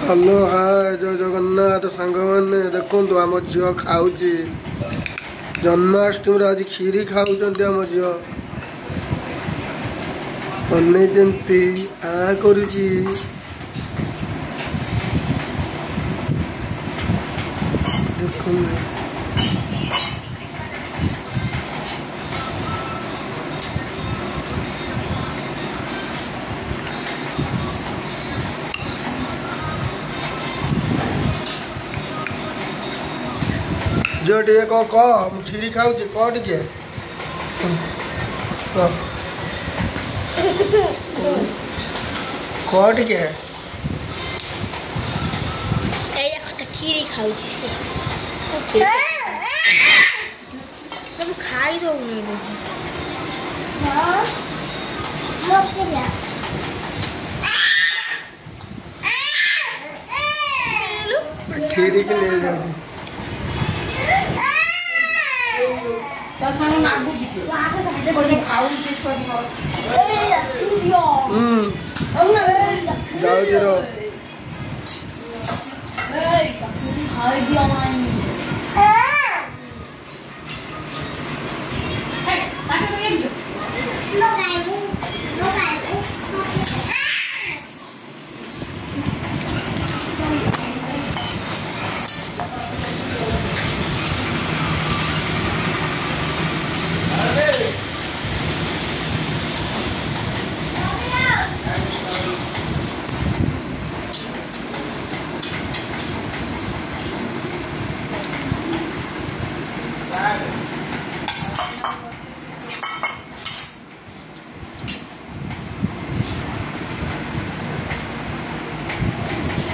hello hi जय जगन्नाथ सांग मैंने देखो आम झील खाऊ जन्माष्टमी आज खीरी खाऊ आम झील बनई आ कर जो टे कह खीरी खाऊ कह टे कह टे खीरी खाऊ से खाई दौनी खीरी के ले जाओ जाओ जरो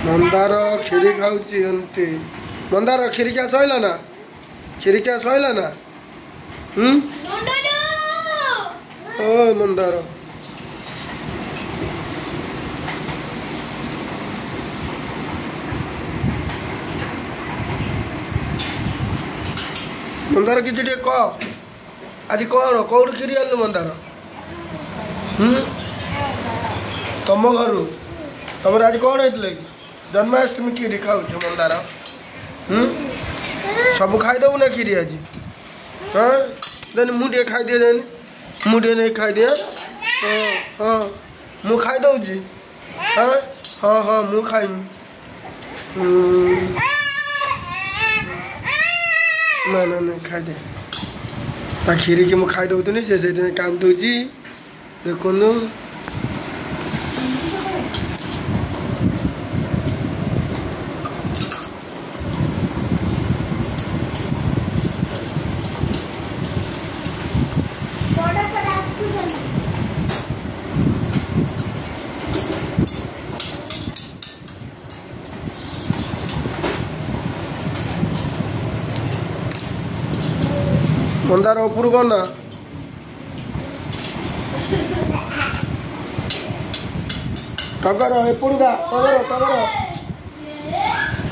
मंदार खीरी खाऊची मंदार खीरी क्या सहला ना खीरी क्या सहला ना ओ मंदार मंदार किसी कह आज कौन कौट खीरी आनु मंदार तुम घर तुम आज कौन है जन्माष्टमी खीरी खाऊ मंदार सब खाईदेव ना खीरी आज हाँ देन मुझे खाई दिए देन मुझे नहीं खाई दिया हाँ हाँ मु खाई दौजी हाँ हाँ हाँ मु खाई ना ना नहीं खाई दे ता खीरी के मु खाई दौनी से काम दूजी देखो मंदार ऊपर कौन ना टगर एपड़का टगर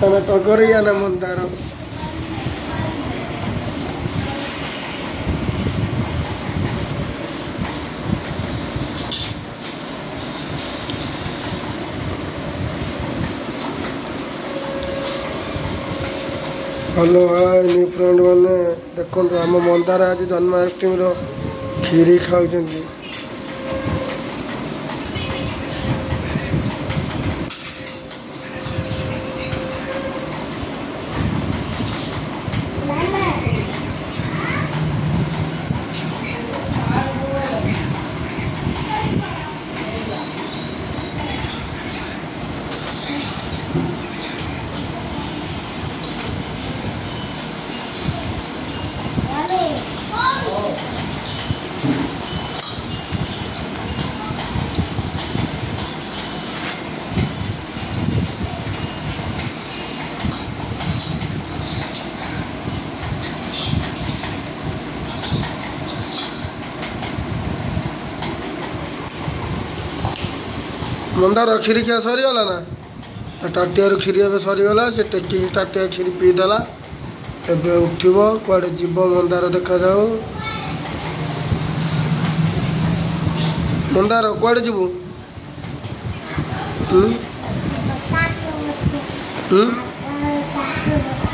टगर टगर या ना Mandar hello hi new friend मैंने देखो आम मंदार आज जन्माष्टमी खीरी खाऊ मंदार खीरी क्या सरीगला ना टाटिया खीरी ए सरीगला से टेकी टाटिया खीरी पीदेला एबे उठिबो कुआडे जीव मंदार देखा जाओ मंदार कुआडे जीवु हम्म